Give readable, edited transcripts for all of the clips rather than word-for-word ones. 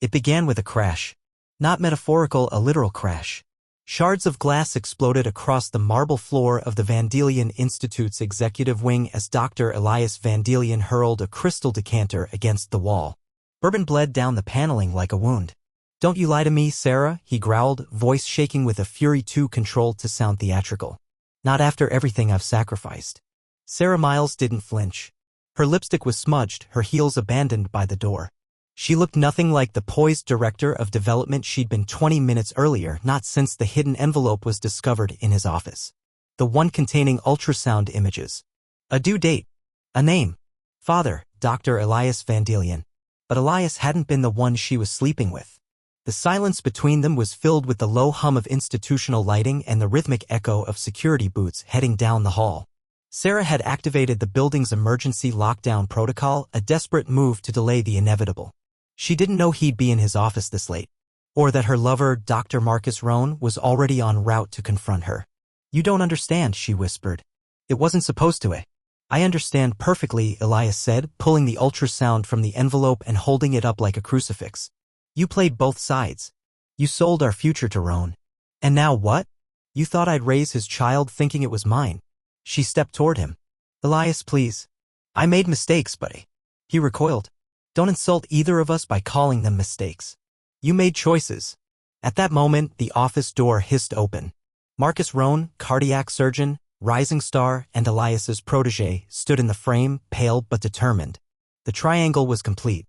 It began with a crash. Not metaphorical, a literal crash. Shards of glass exploded across the marble floor of the Vandelian Institute's executive wing as Dr. Elias Vandelian hurled a crystal decanter against the wall. Bourbon bled down the paneling like a wound. "Don't you lie to me, Sarah," he growled, voice shaking with a fury too controlled to sound theatrical. "Not after everything I've sacrificed." Sarah Miles didn't flinch. Her lipstick was smudged, her heels abandoned by the door. She looked nothing like the poised director of development she'd been 20 minutes earlier, not since the hidden envelope was discovered in his office. The one containing ultrasound images. A due date. A name. Father, Dr. Elias Vandelian. But Elias hadn't been the one she was sleeping with. The silence between them was filled with the low hum of institutional lighting and the rhythmic echo of security boots heading down the hall. Sarah had activated the building's emergency lockdown protocol, a desperate move to delay the inevitable. She didn't know he'd be in his office this late, or that her lover, Dr. Marcus Rohn, was already en route to confront her. "You don't understand," she whispered. "It wasn't supposed to. "I understand perfectly," Elias said, pulling the ultrasound from the envelope and holding it up like a crucifix. "You played both sides. You sold our future to Rohn. And now what? You thought I'd raise his child thinking it was mine." She stepped toward him. "Elias, please. I made mistakes, buddy." He recoiled. "Don't insult either of us by calling them mistakes. You made choices." At that moment, the office door hissed open. Marcus Rohn, cardiac surgeon, rising star, and Elias's protege stood in the frame, pale but determined. The triangle was complete.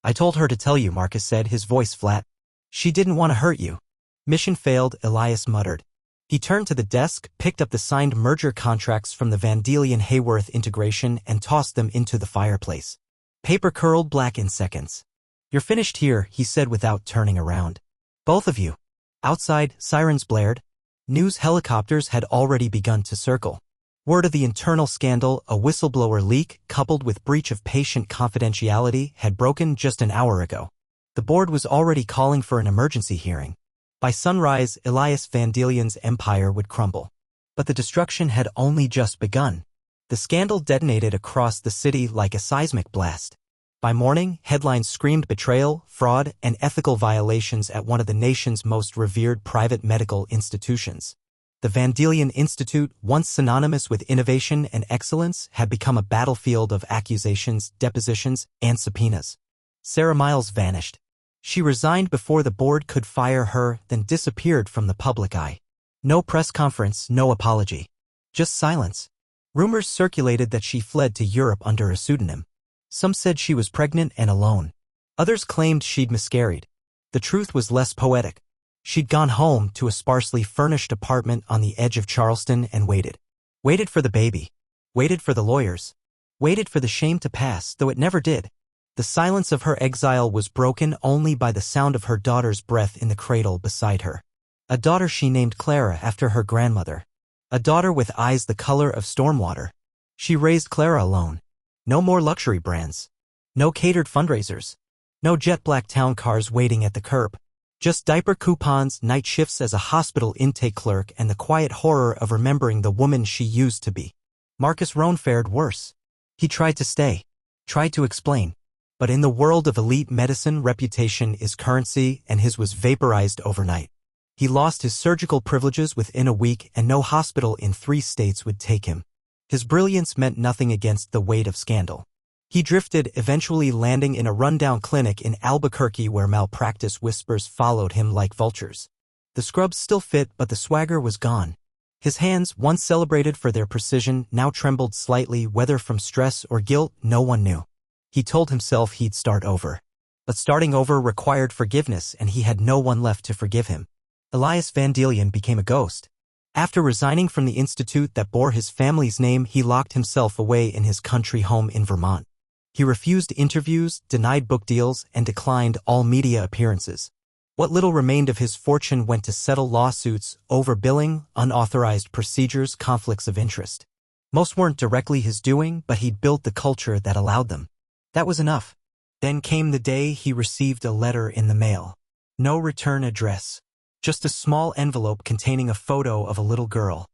"I told her to tell you," Marcus said, his voice flat. "She didn't want to hurt you." "Mission failed," Elias muttered. He turned to the desk, picked up the signed merger contracts from the Vandelian Hayworth integration and tossed them into the fireplace. Paper curled black in seconds. "You're finished here," he said without turning around. "Both of you." Outside, sirens blared. News helicopters had already begun to circle. Word of the internal scandal, a whistleblower leak coupled with breach of patient confidentiality, had broken just an hour ago. The board was already calling for an emergency hearing. By sunrise, Elias Vandelian's empire would crumble. But the destruction had only just begun. The scandal detonated across the city like a seismic blast. By morning, headlines screamed betrayal, fraud, and ethical violations at one of the nation's most revered private medical institutions. The Vandelian Institute, once synonymous with innovation and excellence, had become a battlefield of accusations, depositions, and subpoenas. Sarah Miles vanished. She resigned before the board could fire her, then disappeared from the public eye. No press conference, no apology. Just silence. Rumors circulated that she fled to Europe under a pseudonym. Some said she was pregnant and alone. Others claimed she'd miscarried. The truth was less poetic. She'd gone home to a sparsely furnished apartment on the edge of Charleston and waited. Waited for the baby. Waited for the lawyers. Waited for the shame to pass, though it never did. The silence of her exile was broken only by the sound of her daughter's breath in the cradle beside her. A daughter she named Clara after her grandmother. A daughter with eyes the color of stormwater. She raised Clara alone. No more luxury brands. No catered fundraisers. No jet black town cars waiting at the curb. Just diaper coupons, night shifts as a hospital intake clerk, and the quiet horror of remembering the woman she used to be. Marcus Rohn fared worse. He tried to stay. Tried to explain. But in the world of elite medicine, reputation is currency, and his was vaporized overnight. He lost his surgical privileges within a week, and no hospital in 3 states would take him. His brilliance meant nothing against the weight of scandal. He drifted, eventually landing in a rundown clinic in Albuquerque where malpractice whispers followed him like vultures. The scrubs still fit, but the swagger was gone. His hands, once celebrated for their precision, now trembled slightly, whether from stress or guilt, no one knew. He told himself he'd start over. But starting over required forgiveness, and he had no one left to forgive him. Elias Vandelian became a ghost. After resigning from the institute that bore his family's name, he locked himself away in his country home in Vermont. He refused interviews, denied book deals, and declined all media appearances. What little remained of his fortune went to settle lawsuits, overbilling, unauthorized procedures, conflicts of interest. Most weren't directly his doing, but he'd built the culture that allowed them. That was enough. Then came the day he received a letter in the mail. No return address. Just a small envelope containing a photo of a little girl.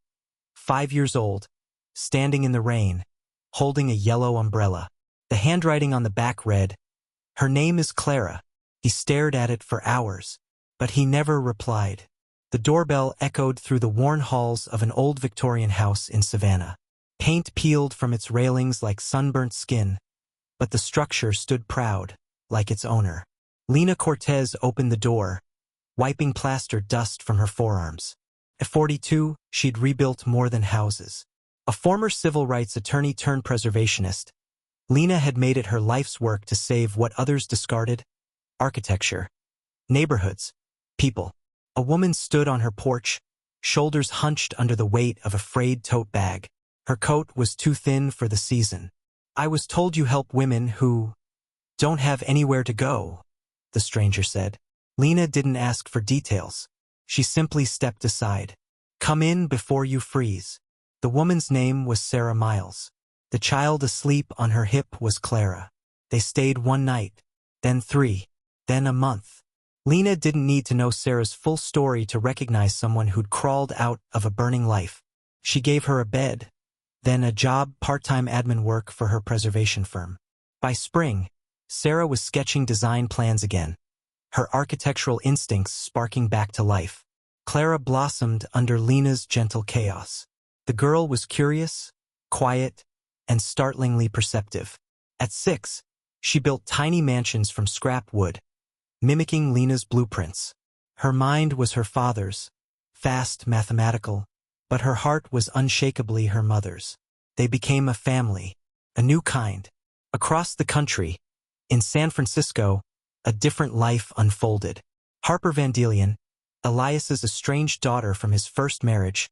5 years old. Standing in the rain. Holding a yellow umbrella. The handwriting on the back read, "Her name is Clara." He stared at it for hours, but he never replied. The doorbell echoed through the worn halls of an old Victorian house in Savannah. Paint peeled from its railings like sunburnt skin, but the structure stood proud, like its owner. Lena Cortez opened the door, wiping plaster dust from her forearms. At 42, she'd rebuilt more than houses. A former civil rights attorney turned preservationist, Lena had made it her life's work to save what others discarded: architecture, neighborhoods, people. A woman stood on her porch, shoulders hunched under the weight of a frayed tote bag. Her coat was too thin for the season. "I was told you help women who don't have anywhere to go," the stranger said. Lena didn't ask for details. She simply stepped aside. "Come in before you freeze." The woman's name was Sarah Miles. The child asleep on her hip was Clara. They stayed one night, then 3, then a month. Lena didn't need to know Sarah's full story to recognize someone who'd crawled out of a burning life. She gave her a bed, then a job, part-time admin work for her preservation firm. By spring, Sarah was sketching design plans again, her architectural instincts sparking back to life. Clara blossomed under Lena's gentle chaos. The girl was curious, quiet, and startlingly perceptive. At 6, she built tiny mansions from scrap wood, mimicking Lena's blueprints. Her mind was her father's, fast, mathematical, but her heart was unshakably her mother's. They became a family, a new kind. Across the country, in San Francisco, a different life unfolded. Harper Vandelian, Elias's estranged daughter from his first marriage,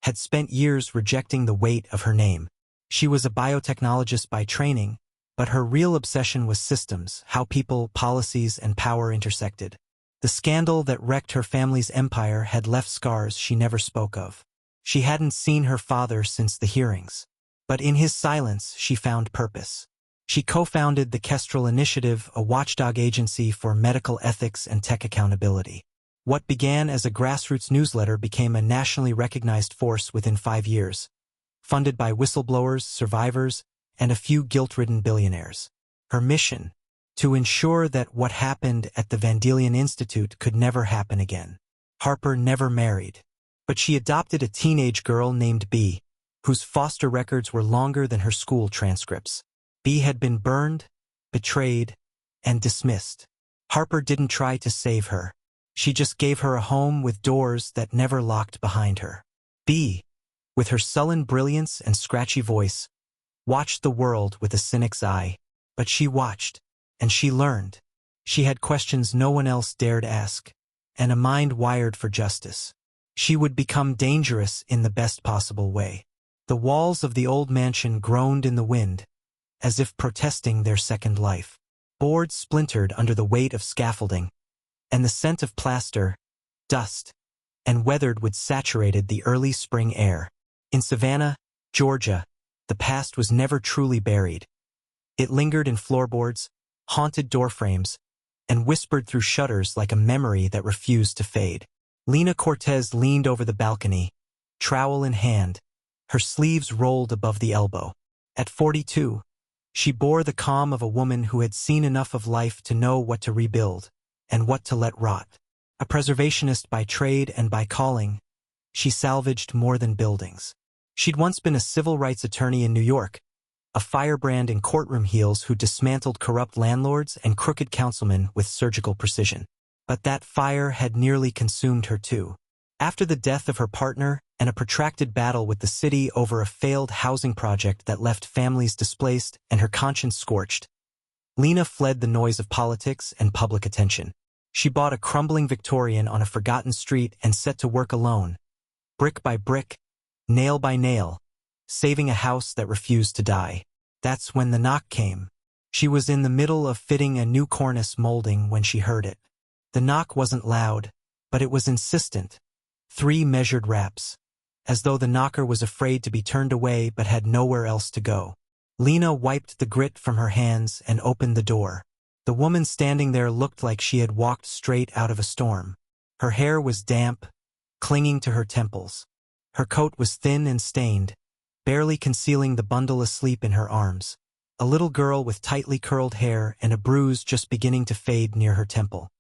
had spent years rejecting the weight of her name. She was a biotechnologist by training, but her real obsession was systems, how people, policies, and power intersected. The scandal that wrecked her family's empire had left scars she never spoke of. She hadn't seen her father since the hearings, but in his silence she found purpose. She co-founded the Kestrel Initiative, a watchdog agency for medical ethics and tech accountability. What began as a grassroots newsletter became a nationally recognized force within 5 years, funded by whistleblowers, survivors, and a few guilt-ridden billionaires. Her mission: to ensure that what happened at the Vandelian Institute could never happen again. Harper never married, but she adopted a teenage girl named Bee, whose foster records were longer than her school transcripts. Bee had been burned, betrayed, and dismissed. Harper didn't try to save her. She just gave her a home with doors that never locked behind her. Bee, with her sullen brilliance and scratchy voice, watched the world with a cynic's eye. But she watched, and she learned. She had questions no one else dared ask, and a mind wired for justice. She would become dangerous in the best possible way. The walls of the old mansion groaned in the wind, as if protesting their second life. Boards splintered under the weight of scaffolding, and the scent of plaster, dust, and weathered wood saturated the early spring air. In Savannah, Georgia, the past was never truly buried. It lingered in floorboards, haunted doorframes, and whispered through shutters like a memory that refused to fade. Lena Cortez leaned over the balcony, trowel in hand, her sleeves rolled above the elbow. At 42, she bore the calm of a woman who had seen enough of life to know what to rebuild and what to let rot. A preservationist by trade and by calling, she salvaged more than buildings. She'd once been a civil rights attorney in New York, a firebrand in courtroom heels who dismantled corrupt landlords and crooked councilmen with surgical precision. But that fire had nearly consumed her too. After the death of her partner and a protracted battle with the city over a failed housing project that left families displaced and her conscience scorched, Lena fled the noise of politics and public attention. She bought a crumbling Victorian on a forgotten street and set to work alone, brick by brick, nail by nail, saving a house that refused to die. That's when the knock came. She was in the middle of fitting a new cornice molding when she heard it. The knock wasn't loud, but it was insistent. 3 measured raps, as though the knocker was afraid to be turned away but had nowhere else to go. Lena wiped the grit from her hands and opened the door. The woman standing there looked like she had walked straight out of a storm. Her hair was damp, clinging to her temples. Her coat was thin and stained, barely concealing the bundle asleep in her arms. a little girl with tightly curled hair and a bruise just beginning to fade near her temple.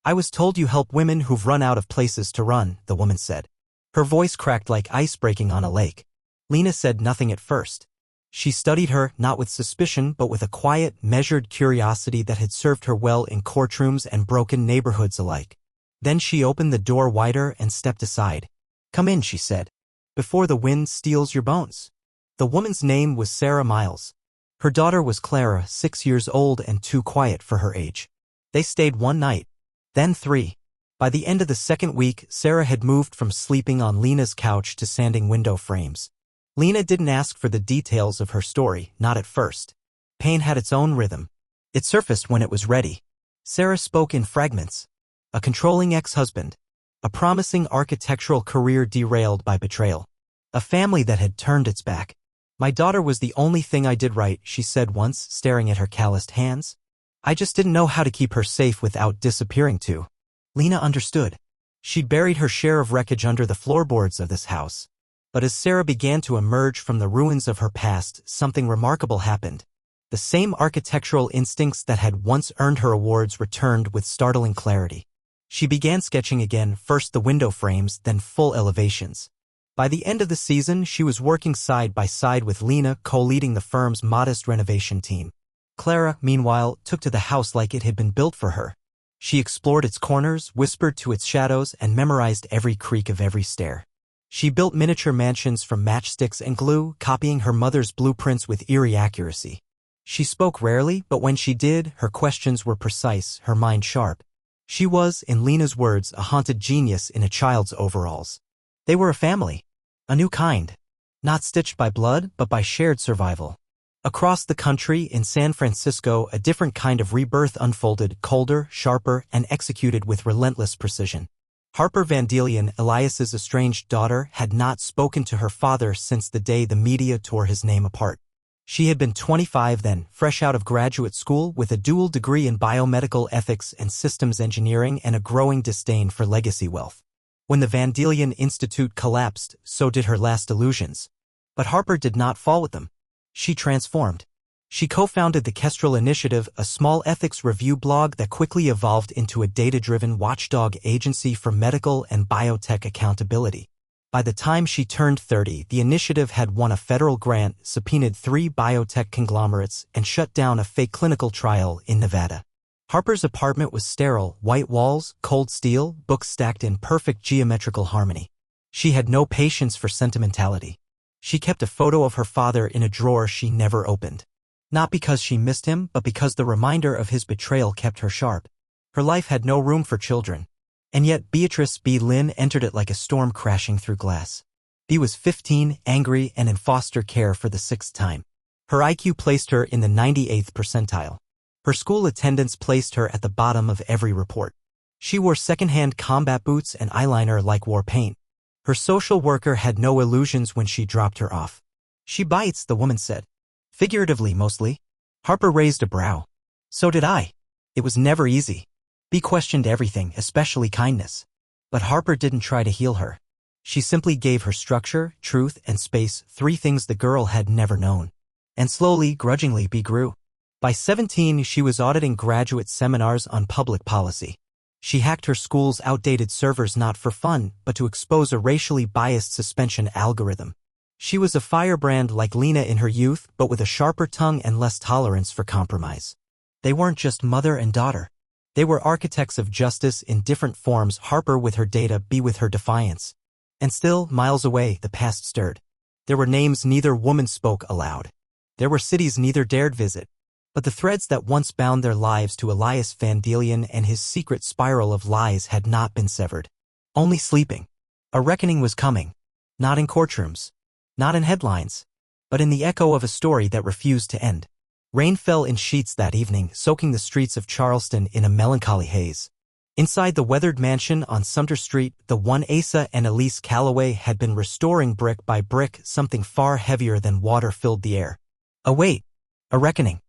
"I was told you help women who've run out of places to run," the woman said. Her voice cracked like ice breaking on a lake. Lena said nothing at first. She studied her, not with suspicion but with a quiet, measured curiosity that had served her well in courtrooms and broken neighborhoods alike. Then she opened the door wider and stepped aside. "Come in," she said, "before the wind steals your bones." The woman's name was Sarah Miles. Her daughter was Clara, 6 years old and too quiet for her age. They stayed one night, then 3. By the end of the second week, Sarah had moved from sleeping on Lena's couch to sanding window frames. Lena didn't ask for the details of her story, not at first. Pain had its own rhythm. It surfaced when it was ready. Sarah spoke in fragments. A controlling ex-husband. A promising architectural career derailed by betrayal. A family that had turned its back. "My daughter was the only thing I did right," she said once, staring at her calloused hands. "I just didn't know how to keep her safe without disappearing too." Lena understood. She'd buried her share of wreckage under the floorboards of this house. But as Sarah began to emerge from the ruins of her past, something remarkable happened. The same architectural instincts that had once earned her awards returned with startling clarity. She began sketching again, first the window frames, then full elevations. By the end of the season, she was working side by side with Lena, co-leading the firm's modest renovation team. Clara, meanwhile, took to the house like it had been built for her. She explored its corners, whispered to its shadows, and memorized every creak of every stair. She built miniature mansions from matchsticks and glue, copying her mother's blueprints with eerie accuracy. She spoke rarely, but when she did, her questions were precise, her mind sharp. She was, in Lena's words, a haunted genius in a child's overalls. They were a family. A new kind. Not stitched by blood, but by shared survival. Across the country, in San Francisco, a different kind of rebirth unfolded, colder, sharper, and executed with relentless precision. Harper Vandelian, Elias's estranged daughter, had not spoken to her father since the day the media tore his name apart. She had been 25 then, fresh out of graduate school with a dual degree in biomedical ethics and systems engineering and a growing disdain for legacy wealth. When the Vandelian Institute collapsed, so did her last illusions. But Harper did not fall with them. She transformed. She co-founded the Kestrel Initiative, a small ethics review blog that quickly evolved into a data-driven watchdog agency for medical and biotech accountability. By the time she turned 30, the initiative had won a federal grant, subpoenaed 3 biotech conglomerates, and shut down a fake clinical trial in Nevada. Harper's apartment was sterile, white walls, cold steel, books stacked in perfect geometrical harmony. She had no patience for sentimentality. She kept a photo of her father in a drawer she never opened. Not because she missed him, but because the reminder of his betrayal kept her sharp. Her life had no room for children. And yet Beatrice B. Lynn entered it like a storm crashing through glass. Bea was 15, angry, and in foster care for the 6th time. Her IQ placed her in the 98th percentile. Her school attendance placed her at the bottom of every report. She wore second-hand combat boots and eyeliner like war paint. Her social worker had no illusions when she dropped her off. "She bites," the woman said. "Figuratively, mostly." Harper raised a brow. "So did I. It was never easy." Bea questioned everything, especially kindness. But Harper didn't try to heal her. She simply gave her structure, truth, and space, 3 things the girl had never known. And slowly, grudgingly, Bea grew. By 17, she was auditing graduate seminars on public policy. She hacked her school's outdated servers not for fun, but to expose a racially biased suspension algorithm. She was a firebrand like Lena in her youth, but with a sharper tongue and less tolerance for compromise. They weren't just mother and daughter. They were architects of justice in different forms, Harper with her data, Bea with her defiance. And still, miles away, the past stirred. There were names neither woman spoke aloud. There were cities neither dared visit. But the threads that once bound their lives to Elias Vandelian and his secret spiral of lies had not been severed. Only sleeping. A reckoning was coming. Not in courtrooms. Not in headlines. But in the echo of a story that refused to end. Rain fell in sheets that evening, soaking the streets of Charleston in a melancholy haze. Inside the weathered mansion on Sumter Street, the one Asa and Elise Calloway had been restoring brick by brick, something far heavier than water filled the air. A weight. A reckoning.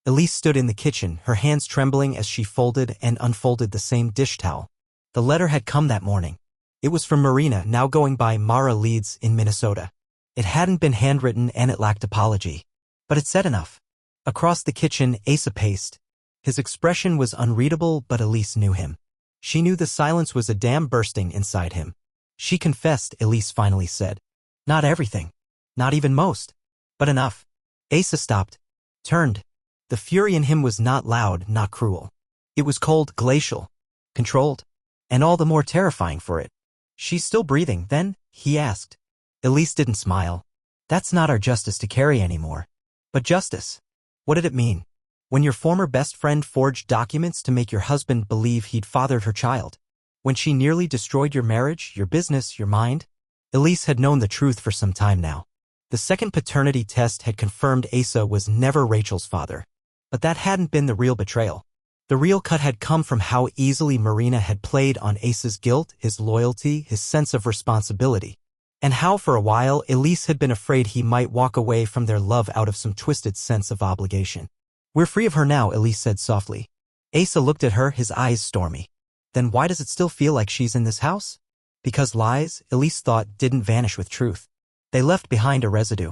Elise stood in the kitchen, her hands trembling as she folded and unfolded the same dish towel. The letter had come that morning. It was from Marina, now going by Mara Leeds, in Minnesota. It hadn't been handwritten and it lacked apology. But it said enough. Across the kitchen, Asa paced. His expression was unreadable, but Elise knew him. She knew the silence was a dam bursting inside him. She confessed, Elise finally said. Not everything. Not even most. But enough. Asa stopped. Turned. The fury in him was not loud, not cruel. It was cold, glacial. Controlled. And all the more terrifying for it. She's still breathing, then? He asked. Elise didn't smile. That's not our justice to carry anymore. But justice. What did it mean? When your former best friend forged documents to make your husband believe he'd fathered her child? When she nearly destroyed your marriage, your business, your mind? Elise had known the truth for some time now. The second paternity test had confirmed Asa was never Rachel's father. But that hadn't been the real betrayal. The real cut had come from how easily Marina had played on Asa's guilt, his loyalty, his sense of responsibility. And how for a while Elise had been afraid he might walk away from their love out of some twisted sense of obligation. We're free of her now, Elise said softly. Asa looked at her, his eyes stormy. Then why does it still feel like she's in this house? Because lies, Elise thought, didn't vanish with truth. They left behind a residue.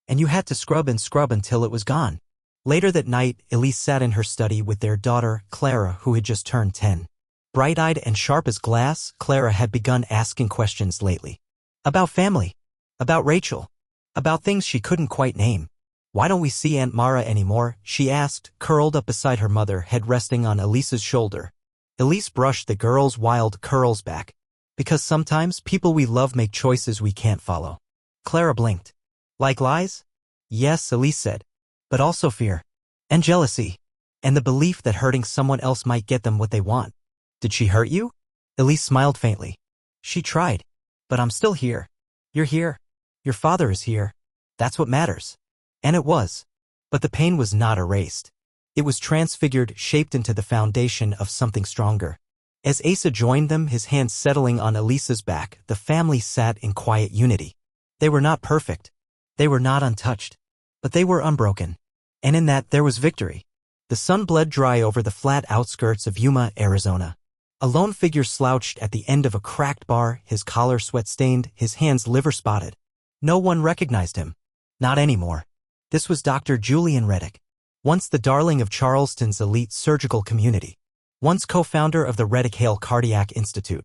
And you had to scrub and scrub until it was gone. Later that night, Elise sat in her study with their daughter, Clara, who had just turned 10. Bright-eyed and sharp as glass, Clara had begun asking questions lately. About family. About Rachel. About things she couldn't quite name. Why don't we see Aunt Mara anymore? She asked, curled up beside her mother, head resting on Elise's shoulder. Elise brushed the girl's wild curls back. Because sometimes people we love make choices we can't follow. Clara blinked. Like lies? Yes, Elise said. But also fear. And jealousy. And the belief that hurting someone else might get them what they want. Did she hurt you? Elise smiled faintly. She tried. But I'm still here. You're here. Your father is here. That's what matters. And it was. But the pain was not erased. It was transfigured, shaped into the foundation of something stronger. As Asa joined them, his hands settling on Elise's back, the family sat in quiet unity. They were not perfect. They were not untouched. But they were unbroken. And in that there was victory. The sun bled dry over the flat outskirts of Yuma, Arizona. A lone figure slouched at the end of a cracked bar, his collar sweat-stained, his hands liver-spotted. No one recognized him. Not anymore. This was Dr. Julian Reddick. Once the darling of Charleston's elite surgical community. Once co-founder of the Reddick-Hale Cardiac Institute.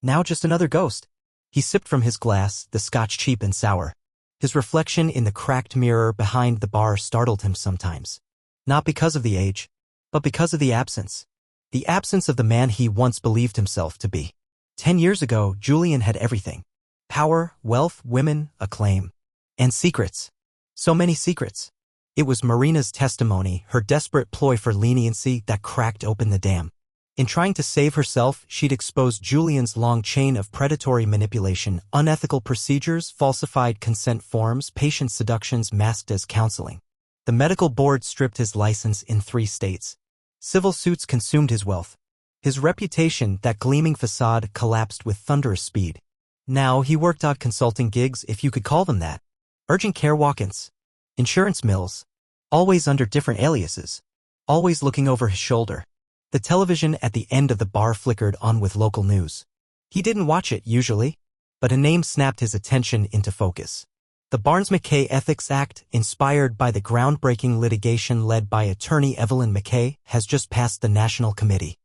Now just another ghost. He sipped from his glass, the scotch cheap and sour. His reflection in the cracked mirror behind the bar startled him sometimes. Not because of the age, but because of the absence. The absence of the man he once believed himself to be. 10 years ago, Julian had everything. Power, wealth, women, acclaim. And secrets. So many secrets. It was Marina's testimony, her desperate ploy for leniency, that cracked open the dam. In trying to save herself, she'd exposed Julian's long chain of predatory manipulation, unethical procedures, falsified consent forms, patient seductions masked as counseling. The medical board stripped his license in 3 states. Civil suits consumed his wealth. His reputation, that gleaming facade, collapsed with thunderous speed. Now he worked odd consulting gigs, if you could call them that. Urgent care walk-ins. Insurance mills. Always under different aliases. Always looking over his shoulder. The television at the end of the bar flickered on with local news. He didn't watch it, usually. But a name snapped his attention into focus. The Barnes-McKay Ethics Act, inspired by the groundbreaking litigation led by attorney Evelyn McKay, has just passed the National Committee.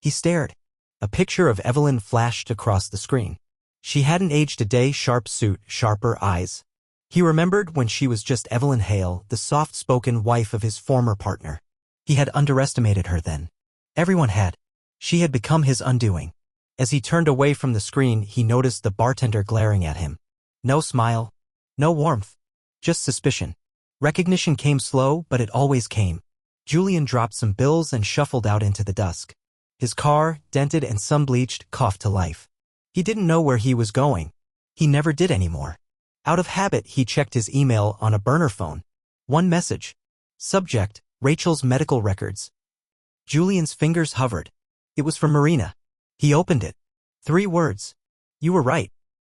He stared. A picture of Evelyn flashed across the screen. She hadn't aged a day, sharp suit, sharper eyes. He remembered when she was just Evelyn Hale, the soft-spoken wife of his former partner. He had underestimated her then. Everyone had. She had become his undoing. As he turned away from the screen, he noticed the bartender glaring at him. No smile. No warmth. Just suspicion. Recognition came slow, but it always came. Julian dropped some bills and shuffled out into the dusk. His car, dented and sun-bleached, coughed to life. He didn't know where he was going. He never did anymore. Out of habit, he checked his email on a burner phone. One message. Subject, Rachel's medical records. Julian's fingers hovered. It was from Marina. He opened it. 3 words. You were right.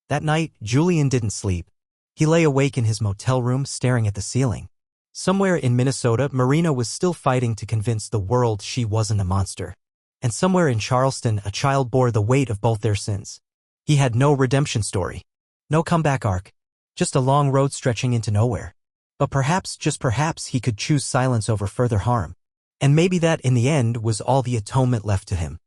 That night, Julian didn't sleep. He lay awake in his motel room, staring at the ceiling. Somewhere in Minnesota, Marina was still fighting to convince the world she wasn't a monster. And somewhere in Charleston, a child bore the weight of both their sins. He had no redemption story. No comeback arc. Just a long road stretching into nowhere. But perhaps, just perhaps, he could choose silence over further harm. And maybe that, in the end, was all the atonement left to him.